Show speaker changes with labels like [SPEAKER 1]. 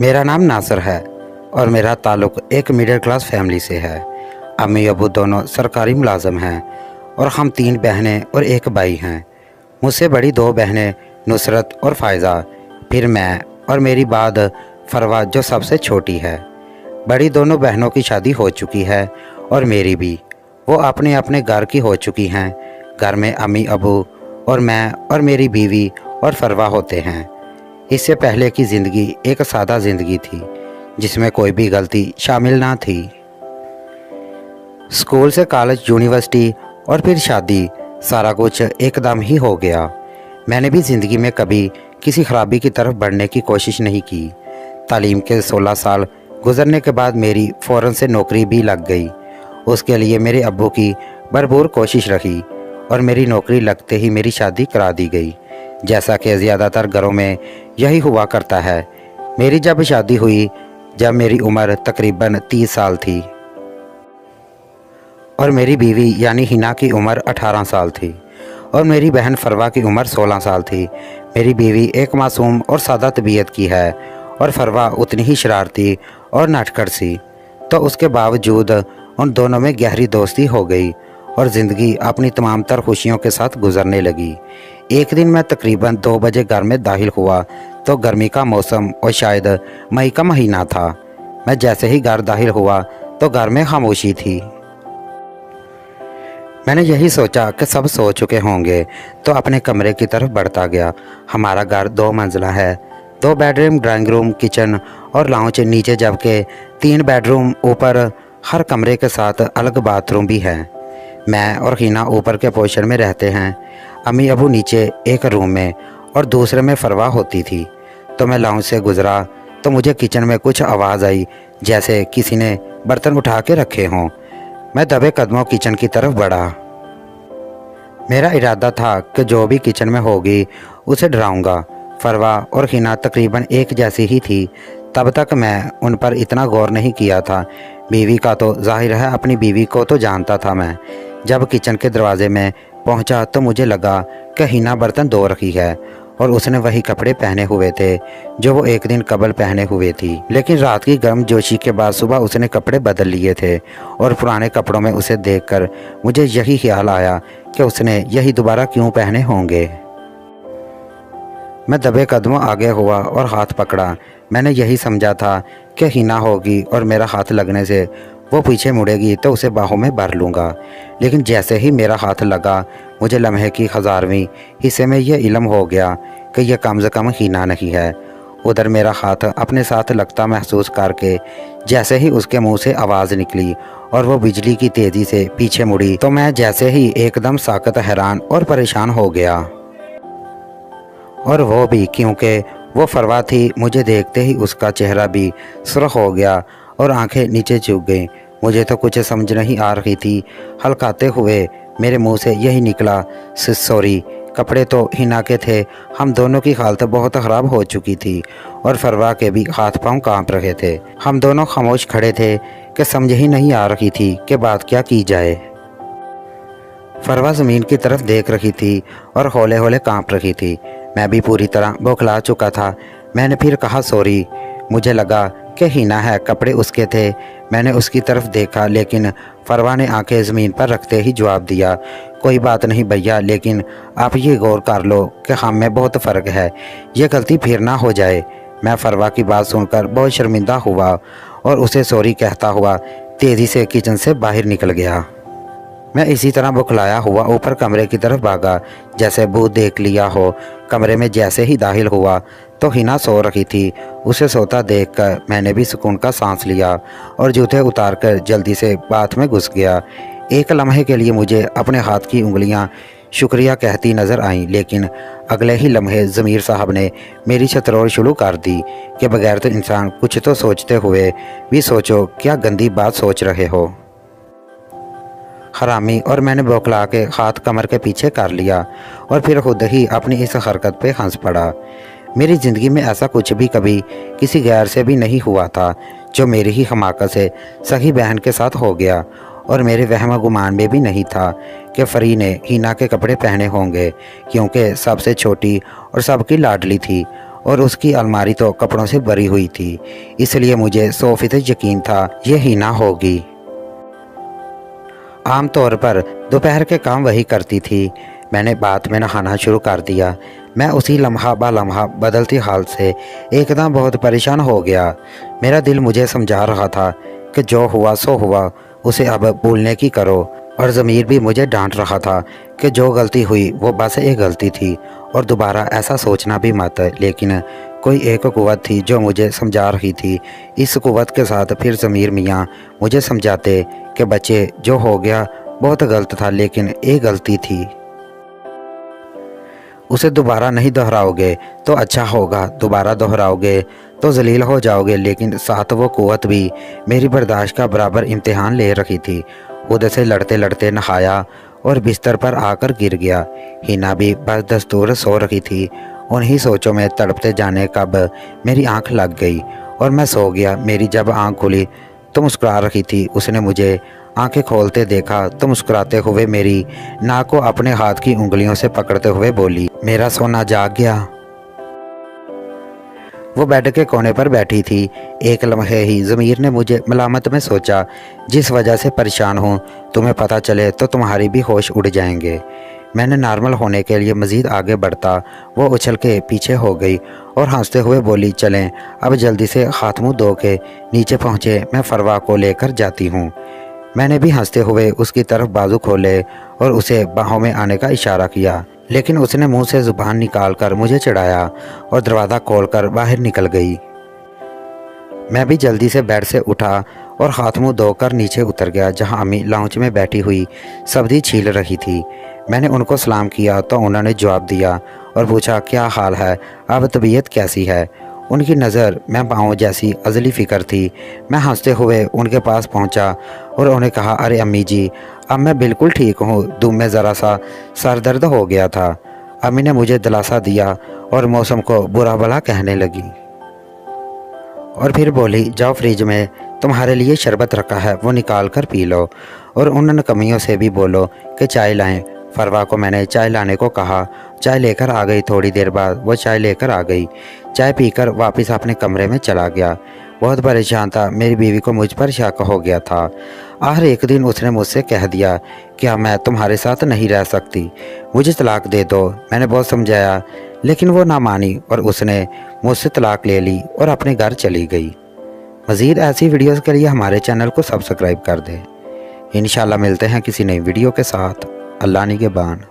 [SPEAKER 1] मेरा नाम नासिर है और मेरा ताल्लुक़ एक मिडिल क्लास फैमिली से है। अम्मी अबू दोनों सरकारी मुलाजम हैं और हम 3 बहनें और 1 भाई हैं। मुझसे बड़ी 2 बहनें नुसरत और फ़ायज़ा, फिर मैं और मेरी बाद फरवा जो सबसे छोटी है। बड़ी दोनों बहनों की शादी हो चुकी है और मेरी भी। वो अपने अपने घर की हो चुकी हैं। घर में अम्मी अबू और मैं और मेरी बीवी और फरवा होते हैं। इससे पहले की ज़िंदगी एक सादा ज़िंदगी थी जिसमें कोई भी गलती शामिल ना थी। स्कूल से कॉलेज, यूनिवर्सिटी और फिर शादी, सारा कुछ एकदम ही हो गया। मैंने भी ज़िंदगी में कभी किसी खराबी की तरफ बढ़ने की कोशिश नहीं की। तालीम के 16 साल गुजरने के बाद मेरी फ़ौरन से नौकरी भी लग गई। उसके लिए मेरे अब्बू की भरपूर कोशिश रही और मेरी नौकरी लगते ही मेरी शादी करा दी गई, जैसा कि ज़्यादातर घरों में यही हुआ करता है। मेरी जब शादी हुई जब मेरी उम्र तकरीबन 30 साल थी और मेरी बीवी यानी हिना की उम्र 18 साल थी और मेरी बहन फरवा की उम्र 16 साल थी। मेरी बीवी एक मासूम और सादा तबीयत की है और फरवा उतनी ही शरारती और नटखट सी। तो उसके बावजूद उन दोनों में गहरी दोस्ती हो गई और ज़िंदगी अपनी तमाम तर खुशियों के साथ गुजरने लगी। एक दिन मैं तकरीबन 2 बजे घर में दाखिल हुआ तो गर्मी का मौसम और शायद मई का महीना था। मैं जैसे ही घर दाखिल हुआ तो घर में खामोशी थी। मैंने यही सोचा कि सब सो चुके होंगे तो अपने कमरे की तरफ बढ़ता गया। हमारा घर 2 मंजिला है, 2 बेडरूम, ड्राइंग रूम, किचन और लाउंज नीचे, जबकि 3 बेडरूम ऊपर, हर कमरे के साथ अलग बाथरूम भी है। मैं और हिना ऊपर के पोर्शन में रहते हैं, अम्मी अबू नीचे एक रूम में और दूसरे में फरवा होती थी। तो मैं लाउंज से गुज़रा तो मुझे किचन में कुछ आवाज़ आई, जैसे किसी ने बर्तन उठा के रखे हों। मैं दबे कदमों किचन की तरफ बढ़ा। मेरा इरादा था कि जो भी किचन में होगी उसे डराऊंगा। फरवा और हिना तकरीबन एक जैसी ही थी। तब तक मैं उन पर इतना गौर नहीं किया था। बीवी का तो जाहिर है, अपनी बीवी को तो जानता था मैं। जब किचन के दरवाजे में पहुंचा तो मुझे लगा कि हिना बर्तन धो रही है और उसने वही कपड़े पहने हुए थे जो वो एक दिन कबल पहने हुए थी। लेकिन रात की गर्म जोशी के बाद सुबह उसने कपड़े बदल लिए थे और पुराने कपड़ों में उसे देखकर मुझे यही ख्याल आया कि उसने यही दोबारा क्यों पहने होंगे। मैं दबे कदमों आगे हुआ और हाथ पकड़ा। मैंने यही समझा था कि हिना होगी और मेरा हाथ लगने से वो पीछे मुड़ेगी तो उसे बाहों में भर लूँगा। लेकिन जैसे ही मेरा हाथ लगा मुझे लम्हे की 1000वीं हिस्से में यह इल्म हो गया कि यह कम से कम हिना नहीं है। उधर मेरा हाथ अपने साथ लगता महसूस करके जैसे ही उसके मुंह से आवाज़ निकली और वो बिजली की तेज़ी से पीछे मुड़ी तो मैं जैसे ही एकदम साकत, हैरान और परेशान हो गया। और वो भी क्योंकि वो फरवा थी। मुझे देखते ही उसका चेहरा भी सुर्ख हो गया और आंखें नीचे झुक गईं। मुझे तो कुछ समझ नहीं आ रही थी। हल्काते हुए मेरे मुंह से यही निकला, सॉरी। कपड़े तो हिना के थे। हम दोनों की हालत बहुत ख़राब हो चुकी थी और फरवा के भी हाथ पांव कांप रहे थे। हम दोनों खामोश खड़े थे कि समझ ही नहीं आ रही थी कि बात क्या की जाए। फरवा ज़मीन की तरफ देख रही थी और हौले हौले कांप रही थी। मैं भी पूरी तरह बौखला चुका था। मैंने फिर कहा, सॉरी। मुझे लगा कि हिना है, कपड़े उसके थे। मैंने उसकी तरफ देखा लेकिन फरवा ने आंखें ज़मीन पर रखते ही जवाब दिया, कोई बात नहीं भैया, लेकिन आप ये गौर कर लो कि हम में बहुत फ़र्क है, ये गलती फिर ना हो जाए। मैं फरवा की बात सुनकर बहुत शर्मिंदा हुआ और उसे सॉरी कहता हुआ तेज़ी से किचन से बाहर निकल गया। मैं इसी तरह बौखलाया हुआ ऊपर कमरे की तरफ भागा, जैसे भूत देख लिया हो। कमरे में जैसे ही दाखिल हुआ तो हिना सो रही थी। उसे सोता देखकर मैंने भी सुकून का सांस लिया और जूते उतारकर जल्दी से बाथ में घुस गया। एक लम्हे के लिए मुझे अपने हाथ की उंगलियां शुक्रिया कहती नज़र आईं, लेकिन अगले ही लम्हे ज़मीर साहब ने मेरी छतरोड़ शुरू कर दी कि बगैर तो इंसान कुछ तो सोचते हुए भी सोचो, क्या गंदी बात सोच रहे हो हरामी। और मैंने बौखला के हाथ कमर के पीछे कर लिया और फिर खुद ही अपनी इस हरकत पे हंस पड़ा। मेरी ज़िंदगी में ऐसा कुछ भी कभी किसी गैर से भी नहीं हुआ था जो मेरी ही हमाकत से सगी बहन के साथ हो गया। और मेरे वहम गुमान में भी नहीं था कि फरी ने हिना के कपड़े पहने होंगे, क्योंकि सबसे छोटी और सबकी लाडली थी और उसकी अलमारी तो कपड़ों से भरी हुई थी, इसलिए मुझे 100% यकीन था ये हिना होगी। आम तौर पर दोपहर के काम वही करती थी। मैंने बात में नहाना शुरू कर दिया। मैं उसी लम्हा बा लम्हा बदलती हाल से एकदम बहुत परेशान हो गया। मेरा दिल मुझे समझा रहा था कि जो हुआ सो हुआ, उसे अब भूलने की करो, और ज़मीर भी मुझे डांट रहा था कि जो गलती हुई वो बस एक गलती थी और दोबारा ऐसा सोचना भी मत। लेकिन कोई एक कुव्वत थी जो मुझे समझा रही थी। इस कुव्वत के साथ फिर ज़मीर मियाँ मुझे समझाते कि बच्चे, जो हो गया बहुत गलत था, लेकिन एक गलती थी, उसे दोबारा नहीं दोहराओगे तो अच्छा होगा, दोबारा दोहराओगे तो जलील हो जाओगे। लेकिन साथ वो कुव्वत भी मेरी बर्दाश्त का बराबर इम्तिहान ले रखी थी। खुद से लड़ते लड़ते नहाया और बिस्तर पर आकर गिर गया। हिना भी बस दस्तूर सो रही थी। उन्हीं सोचों में तड़पते जाने कब मेरी आंख लग गई और मैं सो गया। मेरी जब आंख खुली तो मुस्कुरा रही थी। उसने मुझे आंखें खोलते देखा तो मुस्कुराते हुए मेरी नाक को अपने हाथ की उंगलियों से पकड़ते हुए बोली, मेरा सोना जाग गया। वो बेड के कोने पर बैठी थी। एक लम्हे ही ज़मीर ने मुझे मलामत में सोचा, जिस वजह से परेशान हूँ, तुम्हें पता चले तो तुम्हारी भी होश उड़ जाएंगे। मैंने नॉर्मल होने के लिए मज़ीद आगे बढ़ता, वो उछल के पीछे हो गई और हंसते हुए बोली, चलें अब जल्दी से हाथ मुँह धो के नीचे पहुँचे, मैं फरवा को लेकर जाती हूँ। मैंने भी हंसते हुए उसकी तरफ बाजू खोले और उसे बाहों में आने का इशारा किया, लेकिन उसने मुंह से ज़ुबान निकाल कर मुझे चिढ़ाया और दरवाज़ा खोलकर बाहर निकल गई। मैं भी जल्दी से बेड से उठा और हाथ मुंह धोकर नीचे उतर गया, जहां अम्मी लाउंज में बैठी हुई सब्ज़ी छील रही थी। मैंने उनको सलाम किया तो उन्होंने जवाब दिया और पूछा, क्या हाल है, अब तबीयत कैसी है। उनकी नज़र मैं पाऊँ जैसी अज़ली फ़िक्र थी। मैं हंसते हुए उनके पास पहुंचा और उन्हें कहा, अरे अम्मी जी, अब मैं बिल्कुल ठीक हूँ, दुम में ज़रा सा सर दर्द हो गया था। अम्मी ने मुझे दिलासा दिया और मौसम को बुरा भला कहने लगी और फिर बोली, जाओ फ्रिज में तुम्हारे लिए शरबत रखा है, वो निकाल कर पी लो, और उन कमियों से भी बोलो कि चाय लाएं। फरवा को मैंने चाय लाने को कहा। चाय लेकर आ गई। थोड़ी देर बाद वो चाय लेकर आ गई। चाय पीकर वापस अपने कमरे में चला गया। बहुत परेशान था। मेरी बीवी को मुझ पर शक हो गया था। आखिर एक दिन उसने मुझसे कह दिया, क्या मैं तुम्हारे साथ नहीं रह सकती, मुझे तलाक दे दो। मैंने बहुत समझाया, लेकिन वो ना मानी और उसने मुझसे तलाक ले ली और अपने घर चली गई। मज़ीद ऐसी वीडियोस के लिए हमारे चैनल को सब्सक्राइब कर दें। इंशाल्लाह मिलते हैं किसी नई वीडियो के साथ। अल्लाह निगहबान।